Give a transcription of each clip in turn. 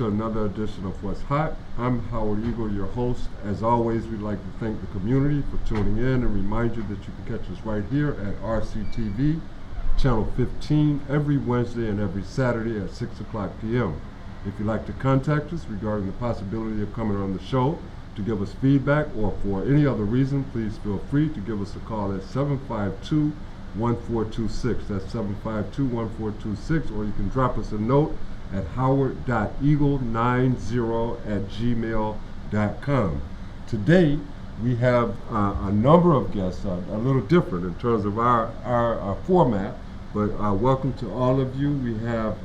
To another edition of What's Hot. I'm Howard Eagle, your host. As always, we'd like to thank the community for tuning in and remind you that you can catch us right here at RCTV, Channel 15, every Wednesday and every Saturday at 6 o'clock p.m. If you'd like to contact us regarding the possibility of coming on the show, to give us feedback, or for any other reason, please feel free to give us a call at 752-1426. That's 752-1426, or you can drop us a note at howard.eagle90@gmail.com. Today, we have a number of guests, a little different in terms of our format, but welcome to all of you. We have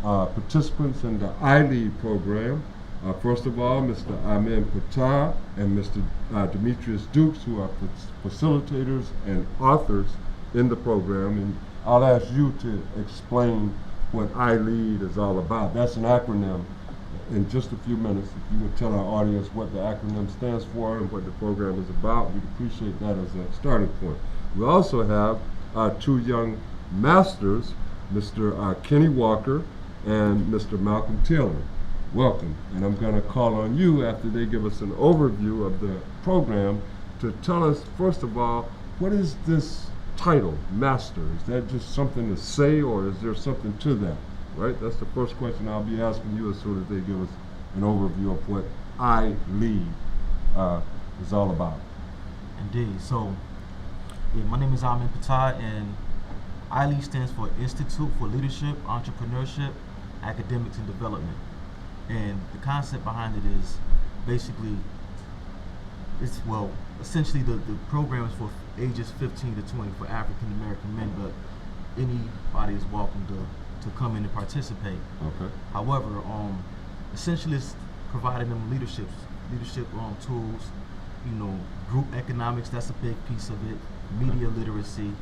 participants in the iLead program. First of all, Mr. Amin Patar and Mr. Demetrius Dukes, who are facilitators and authors in the program. And I'll ask you to explain what iLead is all about. That's an acronym. In just a few minutes, if you would tell our audience what the acronym stands for and what the program is about, we'd appreciate that as a starting point. We also have our two young masters, Mr. Kenny Walker and Mr. Malcolm Taylor. Welcome, and I'm going to call on you after they give us an overview of the program to tell us, first of all, what is this title, Master? Is that just something to say, or is there something to that? Right? That's the first question I'll be asking you as soon as they give us an overview of what iLead is all about. Indeed. So, my name is Amin Patar, and iLead stands for Institute for Leadership, Entrepreneurship, Academics, and Development. And the concept behind it is basically, essentially the program is for ages 15 to 20 for African American men, but anybody is welcome to come in and participate. Okay. However, essentially it's providing them leadership tools, group economics, that's a big piece of it, media literacy,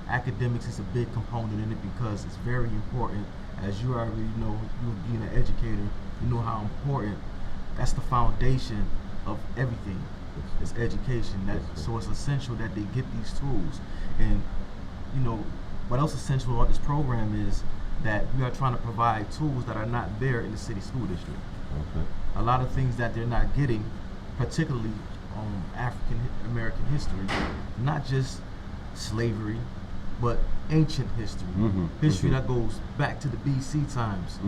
academics is a big component in it because it's very important. As you already know, you being an educator, you know how important, that's the foundation of everything. It's education. So it's essential that they get these tools. And what else essential about this program is that we are trying to provide tools that are not there in the city school district. Okay. A lot of things that they're not getting, particularly African American history, not just slavery, but ancient history, history that goes back to the BC times,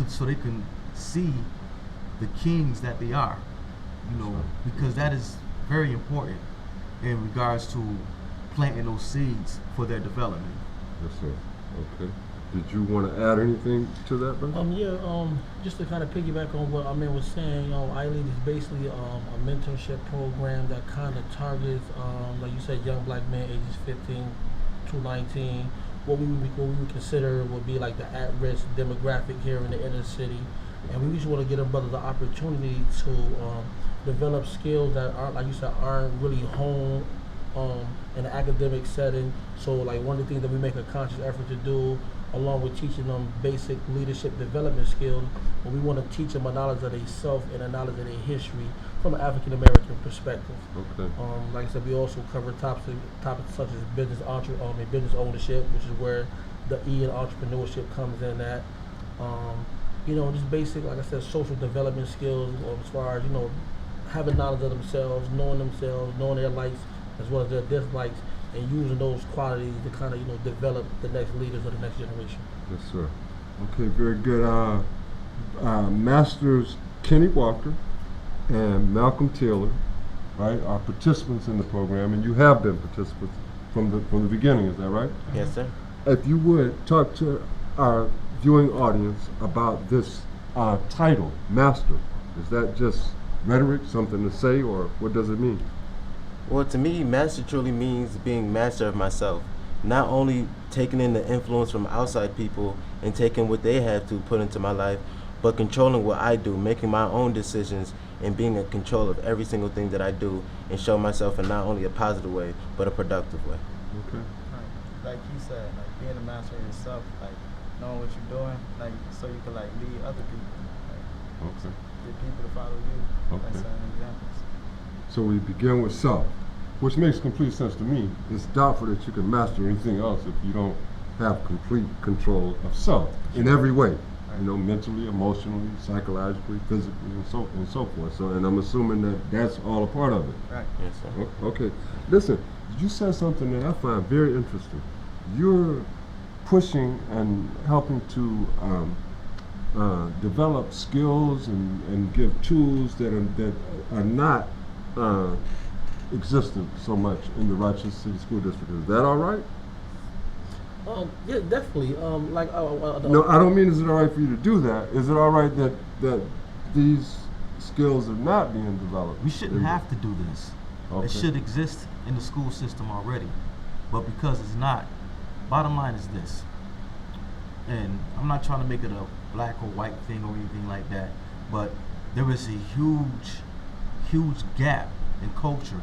so they can see the kings that they are, because that is very important in regards to planting those seeds for their development. Yes, sir. Okay. Did you want to add anything to that, brother? Just to kind of piggyback on what Amin was saying, iLead is basically a mentorship program that kind of targets, like you said, young black men ages 15 to 19. What we would consider would be like the at-risk demographic here in the inner city, and we just want to give them brothers the opportunity to develop skills that aren't, like you said, aren't really honed in an academic setting. So, like one of the things that we make a conscious effort to do, along with teaching them basic leadership development skills, but we want to teach them a knowledge of themselves and a knowledge of their history from an African American perspective. Okay. Like I said, we also cover topics such as business ownership, which is where the E in entrepreneurship comes in at. Just basic, like I said, social development skills, as far as having knowledge of themselves, knowing their likes as well as their dislikes, and using those qualities to kind of develop the next leaders of the next generation. Yes, sir. Okay, very good. Masters Kenny Walker and Malcolm Taylor, right, are participants in the program, and you have been participants from the beginning. Is that right? Yes, sir. If you would talk to our viewing audience about this title, Master, is that just rhetoric, something to say, or what does it mean? Well, to me, master truly means being master of myself. Not only taking in the influence from outside people and taking what they have to put into my life, but controlling what I do, making my own decisions, and being in control of every single thing that I do, and show myself in not only a positive way, but a productive way. Okay. Like he said, like being a master of yourself, like knowing what you're doing, like so you can like lead other people, like get people to follow you, like certain examples. So we begin with self, which makes complete sense to me. It's doubtful that you can master anything else if you don't have complete control of self in every way. You know, mentally, emotionally, psychologically, physically, and so forth. So, and I'm assuming that that's all a part of it. Right. Yes, sir. Okay. Listen, you said something that I find very interesting. You're pushing and helping to develop skills and give tools that are not existent so much in the Rochester City School District. Is that all right? Yeah, definitely. No, I don't mean is it all right for you to do that. Is it all right that these skills are not being developed? We shouldn't have to do this. Okay. It should exist in the school system already. But because it's not, bottom line is this. And I'm not trying to make it a black or white thing or anything like that, but there is a huge gap in culture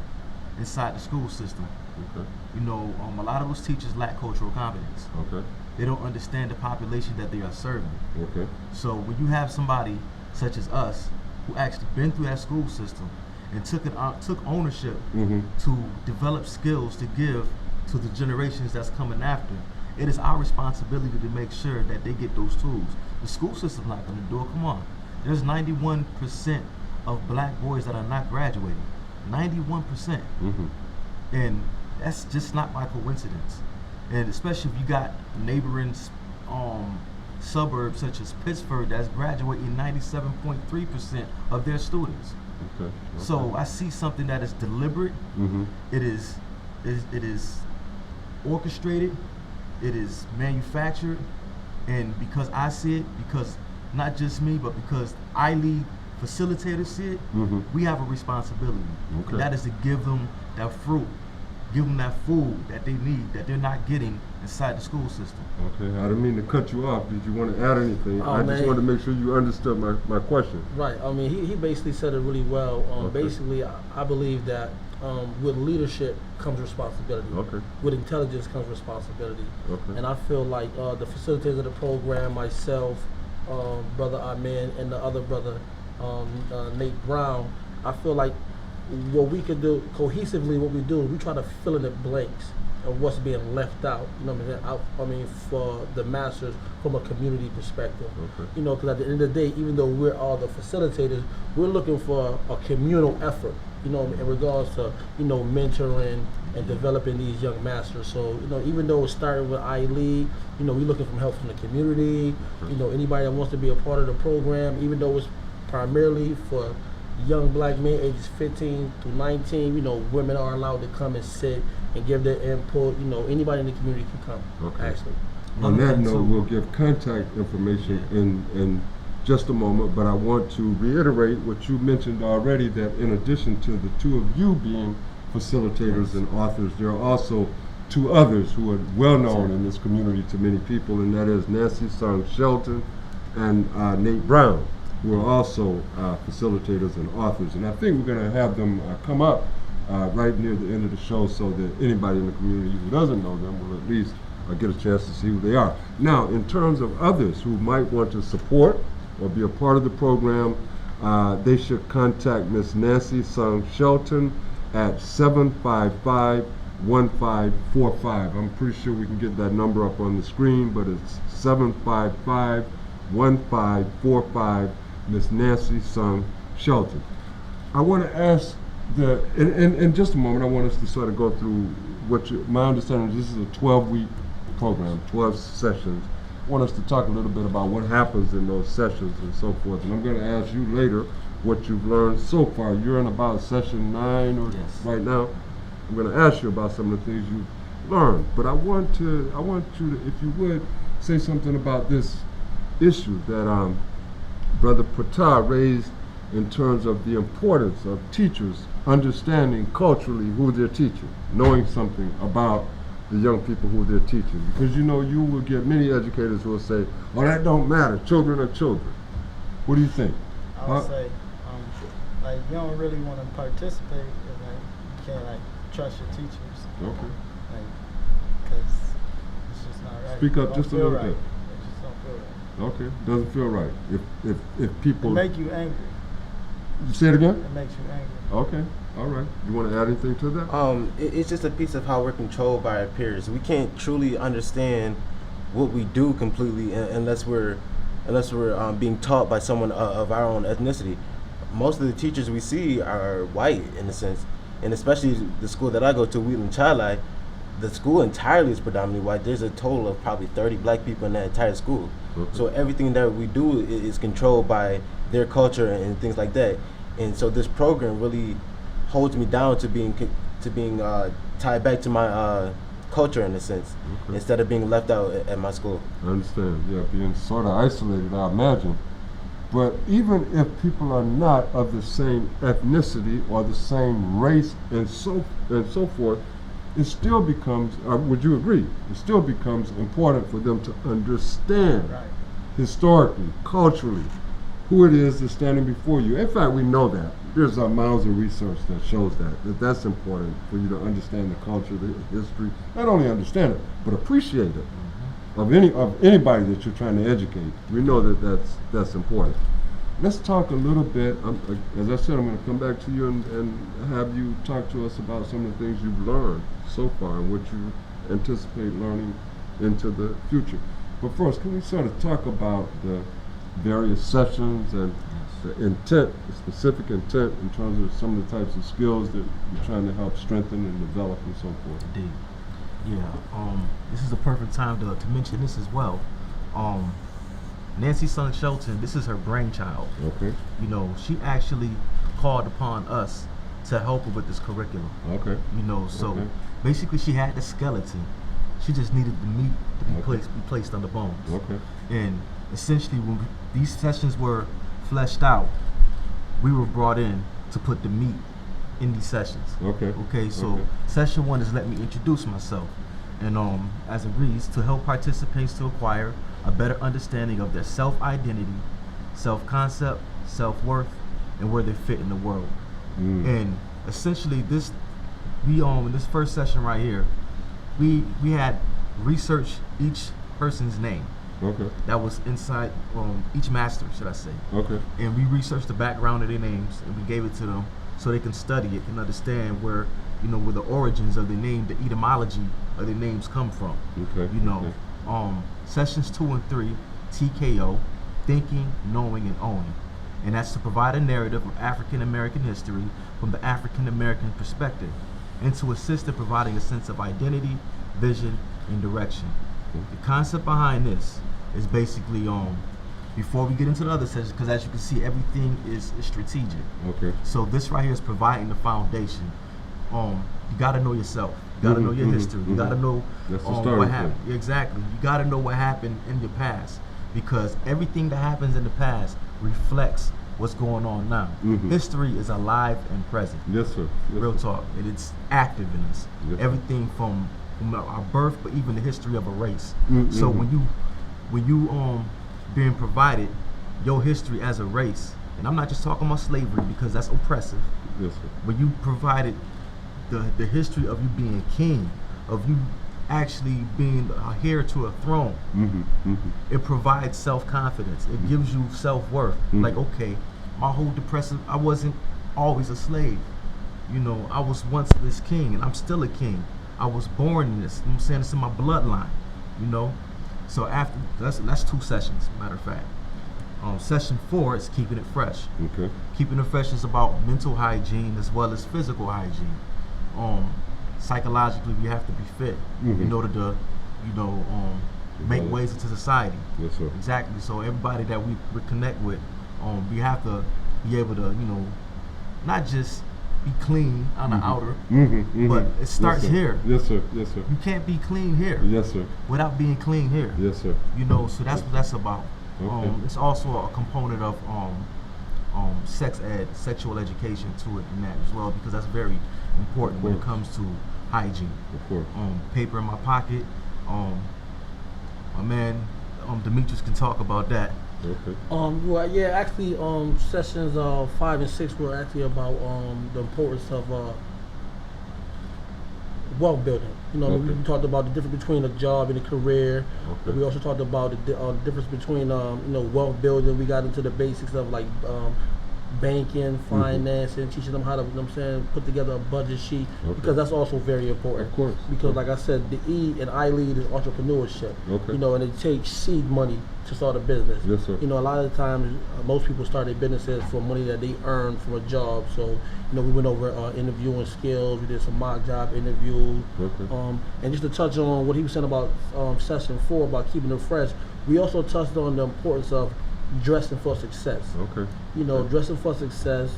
inside the school system. Okay. You know, a lot of those teachers lack cultural competence. Okay. They don't understand the population that they are serving. Okay. So when you have somebody such as us who actually been through that school system and took ownership Mm-hmm. to develop skills to give to the generations that's coming after, it is our responsibility to make sure that they get those tools. The school system's not going to do it. Come on. There's 91% of black boys that are not graduating. 91%. Mm-hmm. And that's just not by coincidence. And especially if you got neighboring suburbs such as Pittsburgh that's graduating 97.3% of their students. Okay. So I see something that is deliberate. Mm-hmm. It is orchestrated. It is manufactured. And because I see it, because not just me, but because I lead facilitators see it, Mm-hmm. we have a responsibility. Okay. And that is to give them that fruit, give them that food that they need, that they're not getting inside the school system. Okay. I didn't mean to cut you off. Did you want to add anything? Oh, I just man. wanted to make sure you understood my question. Right. I mean, he basically said it really well. Okay. Basically, I believe that with leadership comes responsibility. Okay. With intelligence comes responsibility. Okay. And I feel like the facilitators of the program, myself, Brother Amen, and the other brother, Nate Brown, I feel like what we can do cohesively, what we do is we try to fill in the blanks of what's being left out. You know what I'm saying? For the masters from a community perspective. Okay. You know, because at the end of the day, even though we're all the facilitators, we're looking for a communal effort. You know, in regards to mentoring and developing these young masters. So even though it started with iLead, we're looking for help from the community. Anybody that wants to be a part of the program, even though it's primarily for young black men ages 15 to 19, women are allowed to come and sit and give their input. Anybody in the community can come. Okay. Actually. On Another that thing, note, too. we'll give contact information in just a moment, but I want to reiterate what you mentioned already, that in addition to the two of you being facilitators and authors, there are also two others who are well known in this community to many people, and that is Nancy Sung Shelton and Nate Brown, who are also facilitators and authors. And I think we're going to have them come up right near the end of the show so that anybody in the community who doesn't know them will at least get a chance to see who they are. Now, in terms of others who might want to support or be a part of the program, they should contact Miss Nancy Sung Shelton at 755-1545. I'm pretty sure we can get that number up on the screen, but it's 755-1545, Miss Nancy Sung Shelton. I want to ask in just a moment, I want us to sort of go through my understanding is this is a 12-week program, 12 sessions. I want us to talk a little bit about what happens in those sessions and so forth. And I'm going to ask you later what you've learned so far. You're in about session 9 or Yes. right now. I'm going to ask you about some of the things you've learned. But I want you to, if you would, say something about this issue that Brother Patah raised in terms of the importance of teachers understanding culturally who they're teaching, knowing something about the young people who they're teaching. Because you will get many educators who will say, oh, that don't matter, children are children. What do you think? I would say, like, you don't really want to participate if, like, you can't, like, trust your teachers. Okay. Like, because it's just not right. Speak up Don't just a feel little right. bit. It just don't feel right. Okay, doesn't feel right. If people... It make you angry. Say it again? It makes you angry. Okay, all right. You want to add anything to that? It's just a piece of how we're controlled by our peers. We can't truly understand what we do completely unless we're being taught by someone of our own ethnicity. Most of the teachers we see are white in a sense, and especially the school that I go to, Wheatland Chili, the school entirely is predominantly white. There's a total of probably 30 black people in that entire school. So everything that we do is controlled by their culture and things like that. And so this program really holds me down to being tied back to my culture in a sense, instead of being left out at my school. I understand. Yeah, being sort of isolated, I imagine. But even if people are not of the same ethnicity or the same race and so forth, it still becomes, would you agree, it still becomes important for them to understand Right. historically, culturally, who it is that's standing before you. In fact, we know that. There's miles of research that shows that's important for you to understand the culture, the history. Not only understand it, but appreciate it. Of anybody that you're trying to educate. We know that's important. Let's talk a little bit. As I said, I'm going to come back to you and have you talk to us about some of the things you've learned so far and what you anticipate learning into the future. But first, can we sort of talk about the various sessions and the intent, the specific intent in terms of some of the types of skills that you're trying to help strengthen and develop and so forth? Indeed. Yeah, this is the perfect time to mention this as well. Nancy Sun Shelton, this is her brainchild. Okay. You know, she actually called upon us to help her with this curriculum. Okay. You know, so Okay. basically she had the skeleton. She just needed the meat to be Okay. placed on the bones. Okay. And essentially, when these sessions were fleshed out, we were brought in to put the meat in these sessions. Okay. Okay, so Okay. session one is let me introduce myself, and as agrees to help participants to acquire a better understanding of their self-identity, self-concept, self-worth, and where they fit in the world. And essentially, in this first session right here, we had researched each person's name Okay. that was inside each master, should I say. Okay. And we researched the background of their names and we gave it to them so they can study it and understand where the origins of their name, the etymology of their names come from. Okay. Sessions 2 and 3, TKO, thinking, knowing, and owning. And that's to provide a narrative of African American history from the African American perspective and to assist in providing a sense of identity, vision, and direction. The concept behind this is basically before we get into the other sessions, because as you can see, everything is strategic. Okay. So this right here is providing the foundation. You got to know yourself. You got to know your history. You got to know That's the starting what happened. point. Exactly. You got to know what happened in your past, because everything that happens in the past reflects what's going on now. History is alive and present. Yes, sir. Yes, Real sir. talk. And it's active in us. Yes, sir. Everything from our birth, but even the history of a race. Mm, So mhm. when you being provided your history as a race, and I'm not just talking about slavery because that's oppressive, Yes, sir. but you provided the history of you being king, of you actually being a heir to a throne. It provides self-confidence. It gives you self-worth. Like, okay, my whole depressive, I wasn't always a slave. I was once this king, and I'm still a king. I was born in this. I'm saying it's in my bloodline. So after that's 2 sessions. Matter of fact, session 4 is keeping it fresh. Okay. Keeping it fresh is about mental hygiene as well as physical hygiene. Psychologically, we have to be fit in order to, make ways into society. Yes, sir. Exactly. So everybody that we connect with, we have to be able to, not just be clean on the outer, but it starts Yes, sir. here. Yes, sir. Yes, sir. You can't be clean here Yes, sir. without being clean here. Yes, sir. So that's what that's about. Okay. It's also a component of sex ed, sexual education to it in that as well, because that's very important when it comes to hygiene. Of course. Paper in my pocket. My man Demetrius can talk about that. Okay. Well, yeah, actually, sessions 5 and 6 were actually about the importance of wealth building. Okay. We talked about the difference between a job and a career. Okay. We also talked about the difference between wealth building. We got into the basics of like banking, financing, teaching them how to, you know what I'm saying, put together a budget sheet, Okay. because that's also very important. Of course. Because like I said, the E in I Lead is entrepreneurship. Okay. You know, and it takes seed money to start a business. Yes, sir. You know, a lot of the times, most people start their businesses for money that they earn from a job. So, you know, we went over interviewing skills. We did some mock job interviews. Okay. And just to touch on what he was saying about session 4 about keeping it fresh, we also touched on the importance of dressing for success. Okay. You know, dressing for success,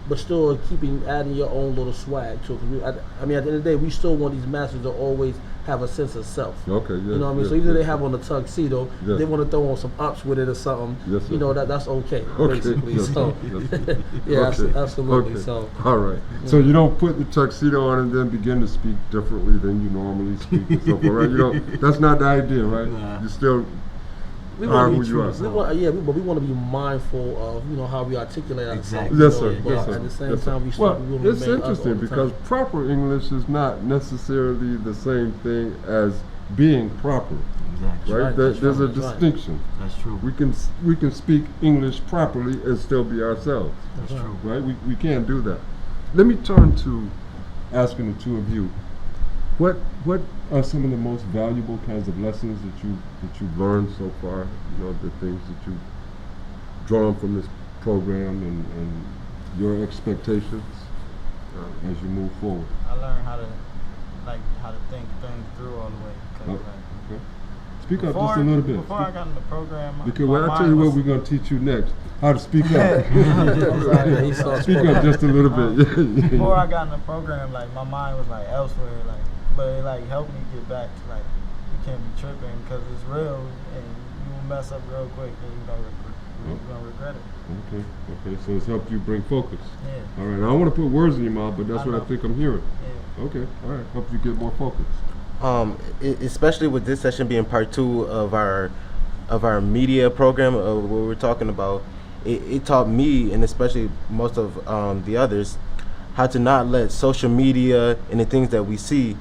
but still adding your own little swag to it. I mean, at the end of the day, we still want these masters to always have a sense of self. Okay. Yes, You know what I mean? yes, So even if yes, they have on a tuxedo, Yes. they want to throw on some ups with it or something. Yes, sir. You know, that's okay, Okay. basically. Yes, So, yes. yeah, Okay. absolutely. Okay. So, All right. So you don't put the tuxedo on and then begin to speak differently than you normally speak and so forth, right? You don't. That's not the idea, right? Nah. You still we are want who to you are. but we want to be mindful of, you know, how we articulate ourselves. Exactly. you Yes, know, sir. But Yes, sir. at the same Yes, sir. time, we Well, want it's to remain us all interesting the because time. proper English is not necessarily the same thing as being proper, Exactly. right? right, There- that's there's right, a that's right. distinction. That's true. We can speak English properly and still be ourselves, That's That's true. right? We can't do that. Let me turn to asking the two of you. What are some of the most valuable kinds of lessons that you've learned so far? You know, the things that you've drawn from this program and your expectations as you move forward. I learned how to think things through all the way. 'Cause, Oh, like, okay. Speak up just a little bit. Before I got in the program, Because my well, I'll tell you mind what was- we're going to teach you next. How to speak up. Sorry, he's so Speak up just a little bit. Before I got in the program, like my mind was like elsewhere, like, but it like helped me get back to like you can't be tripping because it's real and you will mess up real quick and you're gonna regret it. Okay, so it's helped you bring focus. Yeah. All right, I don't want to put words in your mouth, but that's I what I know. think I'm hearing. Yeah. Okay, all right, help you get more focus. Especially with this session being part 2 of our media program of what we're talking about, it taught me, and especially most of the others, how to not let social media and the things that we see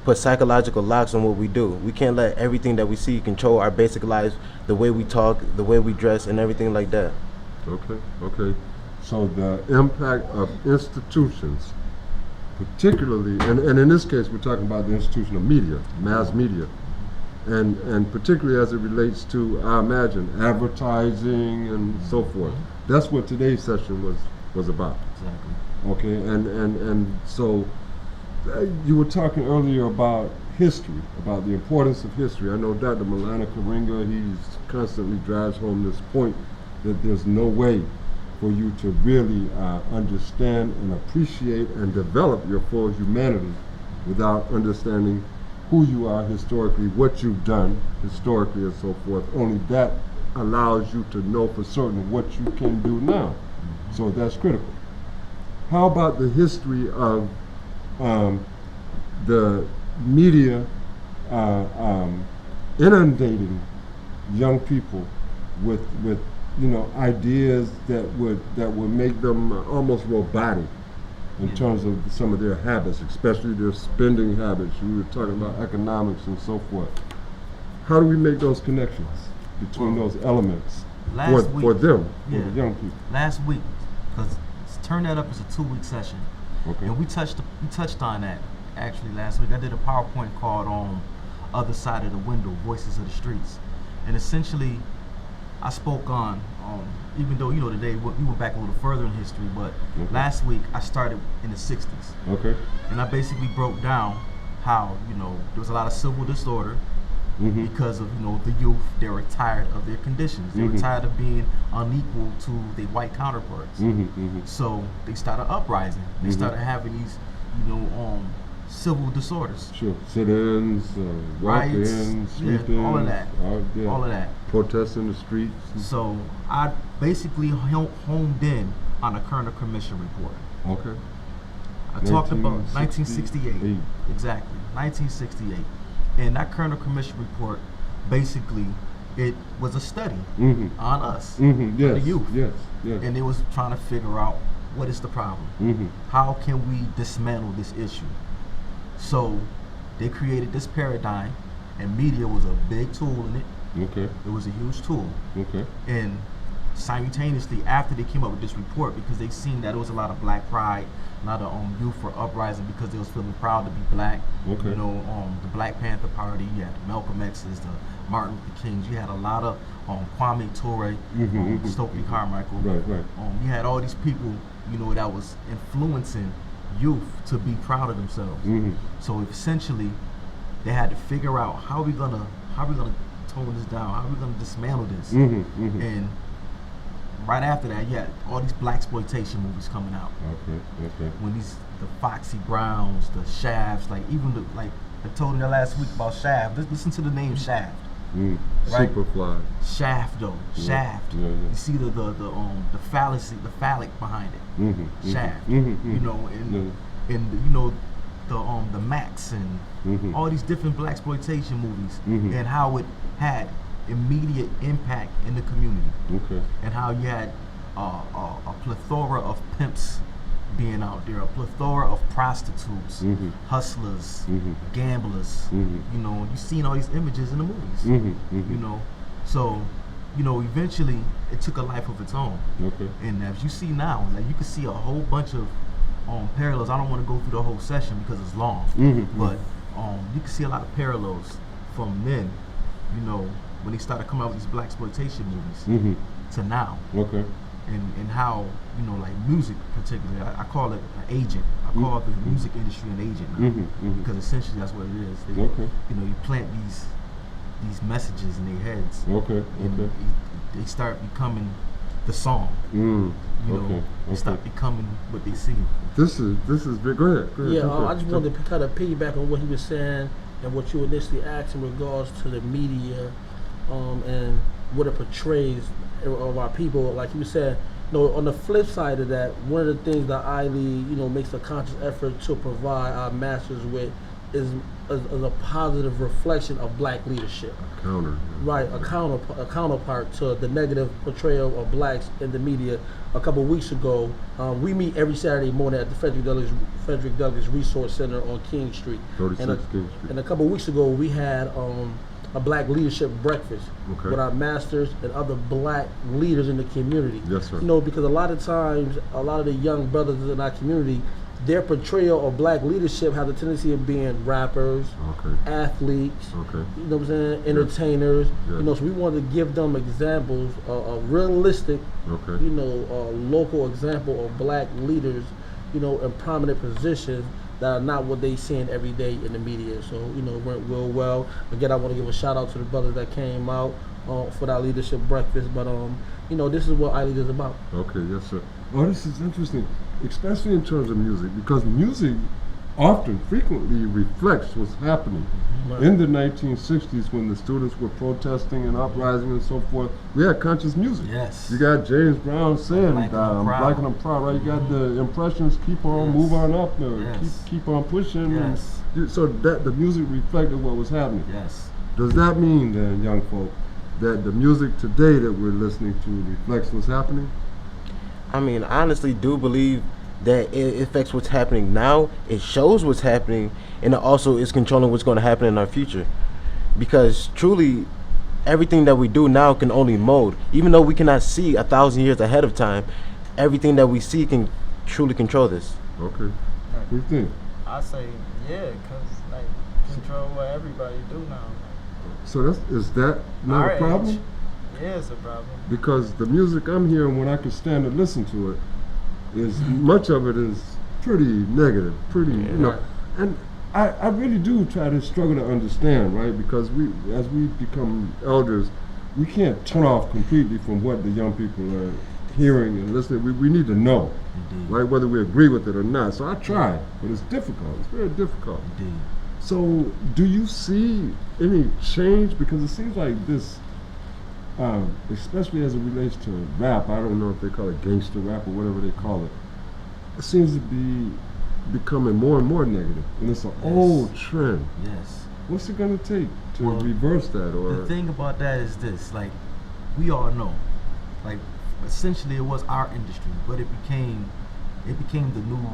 put psychological locks on what we do. We can't let everything that we see control our basic lives, the way we talk, the way we dress, and everything like that. Okay. So the impact of institutions, particularly, and in this case, we're talking about the institution of media, mass media, and particularly as it relates to, I imagine, advertising and so forth. That's what today's session was about. Exactly. Okay, and so you were talking earlier about history, about the importance of history. I know Dr. Milana Karinga, he constantly drives home this point that there's no way for you to really understand and appreciate and develop your full humanity without understanding who you are historically, what you've done historically and so forth. Only that allows you to know for certain what you can do now. So that's critical. How about the history of the media inundating young people with ideas that would make them almost robotic in terms of some of their habits, especially their spending habits. We were talking about economics and so forth. How do we make those connections between those elements for them, for the young people? Last week, because Turn That Up is a 2-week session. Okay. And we touched on that actually last week. I did a PowerPoint called Other Side of the Window, Voices of the Streets. And essentially, I spoke on, even though, today we went back a little further in history, but last week I started in the 60s. Okay. And I basically broke down how, there was a lot of civil disorder because of, the youth. They were tired of their conditions. They were tired of being unequal to their white counterparts. So they started uprising. They started having these, civil disorders. Sure. Sit-ins, Riots, walk-ins, sweep-ins, all of that. yeah. All of that. Protests in the streets. So I basically homed in on a Kerner Commission report. Okay. I talked about 1968. 1968. Exactly, 1968. And that Kerner Commission report, basically, it was a study on us, on Yes. the youth. Yes. And it was trying to figure out what is the problem. How can we dismantle this issue? So they created this paradigm, and media was a big tool in it. Okay. It was a huge tool. Okay. And simultaneously after they came up with this report, because they seen that there was a lot of black pride, a lot of youth were uprising because they was feeling proud to be black. Okay. You know, the Black Panther Party, you had the Malcolm X's, the Martin Luther Kings, you had a lot of Kwame Ture, Stokely Carmichael. Right, right. You had all these people, you know, that was influencing youth to be proud of themselves. So essentially, they had to figure out how we gonna tone this down, how we gonna dismantle this. And right after that, you had all these blaxploitation movies coming out. Okay. When the Foxy Browns, the Shafts, like even I told you last week about Shaft. Listen to the name Shaft. Right? Superfly. Shaft though, Shaft. Yeah. You see the fallacy, the phallic behind it. Shaft. You know, and you know the Max and all these different blaxploitation movies, and how it had immediate impact in the community. Okay. And how you had a plethora of pimps being out there, a plethora of prostitutes, hustlers, gamblers. You know, you've seen all these images in the movies. You know, so you know, eventually it took a life of its own. Okay. And as you see now, like you can see a whole bunch of parallels. I don't want to go through the whole session because it's long, but you can see a lot of parallels from then. You know, when they started coming out with these blaxploitation movies to now. Okay. And how, you know, like music particularly, I call it an agent. I call the music industry an agent now, because essentially that's what it is. They, you know, you plant these messages in their heads, and they start becoming the song. You know, they start becoming what they see. This is big. Go ahead. Yeah, I just wanted to kind of piggyback on what he was saying and what you initially asked in regards to the media, and what it portrays of our people. Like you said, you know, on the flip side of that, one of the things that ILEAD, you know, makes a conscious effort to provide our masters with is a positive reflection of black leadership. Right, a counterpart to the negative portrayal of blacks in the media. A couple of weeks ago, we meet every Saturday morning at the Frederick Douglass Resource Center on King Street. 36 King Street. And a couple of weeks ago, we had a black leadership breakfast with our masters and other black leaders in the community. Yes, sir. You know, because a lot of times, a lot of the young brothers in our community, their portrayal of black leadership has a tendency of being rappers, athletes, you know what I'm saying, entertainers. Yes. You know, so we wanted to give them examples, a realistic, you know, local example of black leaders, you know, in prominent positions that are not what they seeing every day in the media. So, you know, it went real well. Again, I want to give a shout out to the brothers that came out for that leadership breakfast. But you know, this is what ILEAD is about. Okay, yes, sir. Oh, this is interesting, especially in terms of music, because music frequently reflects what's happening. In the 1960s, when the students were protesting and uprising and so forth, we had conscious music. Yes. You got James Brown saying, Black and I'm proud, right? You got the Impressions, keep on, move on up there, keep on pushing. Yes. And so that the music reflected what was happening. Yes. Does that mean then, young folk, that the music today that we're listening to reflects what's happening? I mean, I honestly do believe that it affects what's happening now. It shows what's happening, and it also is controlling what's going to happen in our future. Because truly, everything that we do now can only mold. Even though we cannot see 1,000 years ahead of time, everything that we see can truly control this. Okay. What do you think? I say, yeah, because, like, control what everybody do now. So is that not a problem? Age, yeah, it's a problem. Because the music I'm hearing, when I can stand and listen to it, is much of it is pretty negative, you know. And I really do try to struggle to understand, right? Because as we become elders, we can't turn off completely from what the young people are hearing and listening. We need to know, right? Whether we agree with it or not. So I try, but it's difficult. It's very difficult. Indeed. So do you see any change? Because it seems like this, especially as it relates to rap, I don't know if they call it gangster rap or whatever they call it, it seems to be becoming more and more negative, and it's an old trend. Yes. What's it going to take to reverse that? Or the thing about that is this, like, we all know, like, essentially it was our industry, but it became the new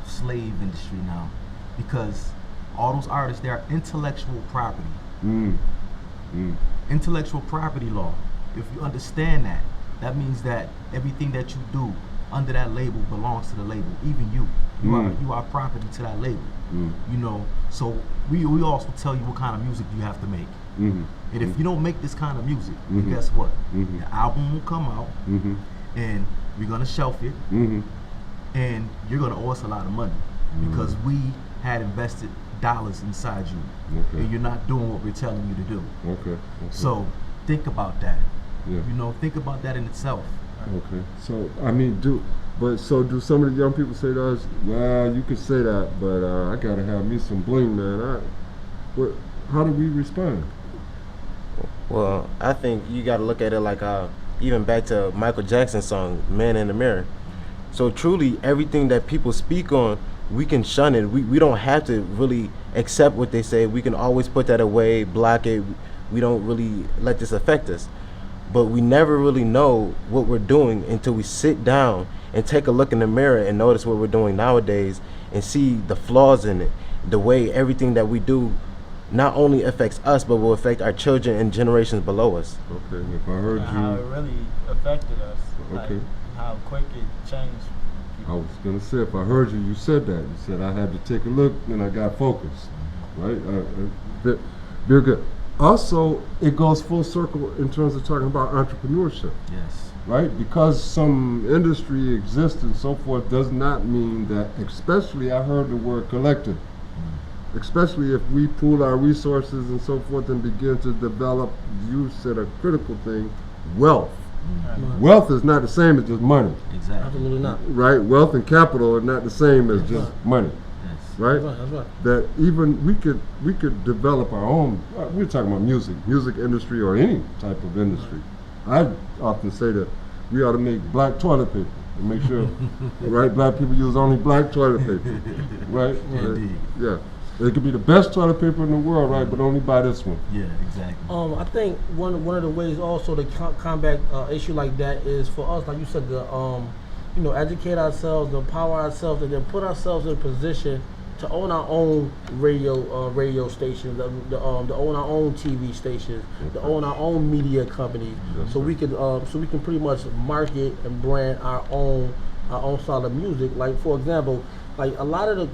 slave industry now, because all those artists, they are intellectual property. Intellectual property law, if you understand that, that means that everything that you do under that label belongs to the label. Even you are property to that label. You know, so we also tell you what kind of music you have to make. And if you don't make this kind of music, then guess what? The album will come out, and we're gonna shelf it, and you're gonna owe us a lot of money because we had invested dollars inside you, and you're not doing what we're telling you to do. Okay. So think about that. Yeah. You know, think about that in itself. Okay. So I mean, do some of the young people say to us, well, you could say that, but I gotta have me some bling, man. How do we respond? Well, I think you got to look at it like even back to Michael Jackson's song "Man in the Mirror." So truly, everything that people speak on, we can shun it. We don't have to really accept what they say. We can always put that away, block it. We don't really let this affect us. But we never really know what we're doing until we sit down and take a look in the mirror and notice what we're doing nowadays and see the flaws in it. The way everything that we do not only affects us, but will affect our children and generations below us. Okay, if I heard How it you, really affected us. Like Okay. how quick it changed. I was gonna say, if I heard you, you said that. You said I had to take a look, and I got focused. Right? Very good. Also, it goes full circle in terms of talking about entrepreneurship. Yes. Right? Because some industry exists and so forth does not mean that, especially I heard the word collective, especially if we pool our resources and so forth and begin to develop, you said a critical thing, wealth. Wealth is not the same as just money, Exactly. Absolutely not. right? Wealth and capital are not the same as just money, Yes. right? That's right. That even we could develop our own. We're talking about music industry or any type of industry. I often say that we ought to make black toilet paper and make sure, right? Black people use only black toilet paper, right? Indeed. Yeah, it could be the best toilet paper in the world, right? But only buy this one. Yeah, exactly. I think one of the ways also to combat issue like that is for us, like you said, to educate ourselves, to empower ourselves, and then put ourselves in a position to own our own radio stations, to own our own TV stations, to own our own media companies, Yes, so sir. we can pretty much market and brand our own style of music. Like for example, like a lot of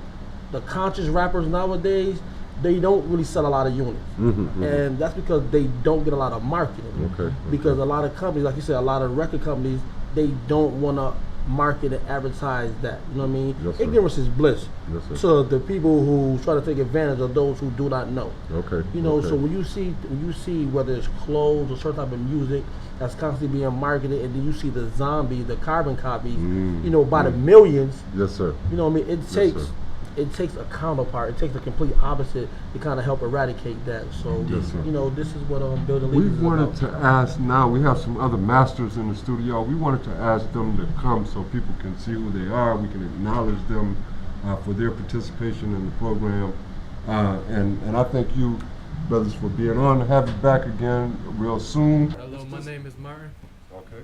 the conscious rappers nowadays, they don't really sell a lot of units, and that's because they don't get a lot of marketing. Okay. Because a lot of companies, like you said, a lot of record companies, they don't want to market and advertise that. You know what I mean? Yes, sir. Ignorance is bliss. Yes, sir. To the people who try to take advantage of those who do not know. Okay. You know, okay. so when you see whether it's clothes or certain type of music that's constantly being marketed, and then you see the zombies, the carbon copies, by the millions. Yes, sir. You know what I mean? Yes, sir. It takes a counterpart. It takes the complete opposite to kind of help eradicate that. So, Yes, sir. this is what Building We Leaders is wanted about. to ask, now we have some other masters in the studio, we wanted to ask them to come so people can see who they are, we can acknowledge them for their participation in the program. And I thank you, brothers, for being on. Have you back again real soon. Hello, my name is Martin. Okay.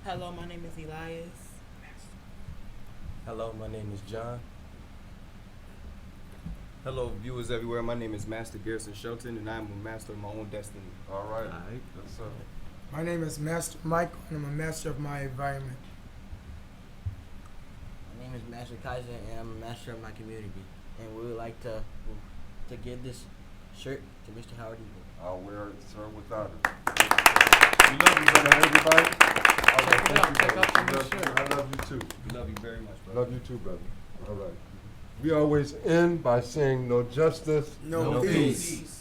Hello, my name is Elias. Hello, my name is John. Hello, viewers everywhere. My name is Master Garrison Shelton, and I'm a master of my own destiny. All right. Yes, sir. My name is Master Michael, and I'm a master of my environment. My name is Master Kaiser, and I'm a master of my community. And we would like to give this shirt to Mr. Howard Eagle. I'll wear it, sir, without it. We love you, brother, everybody. Check out some of the shirt. I love you too. Love you very much, brother. Love you too, brother. All right. We always end by saying no justice, No peace.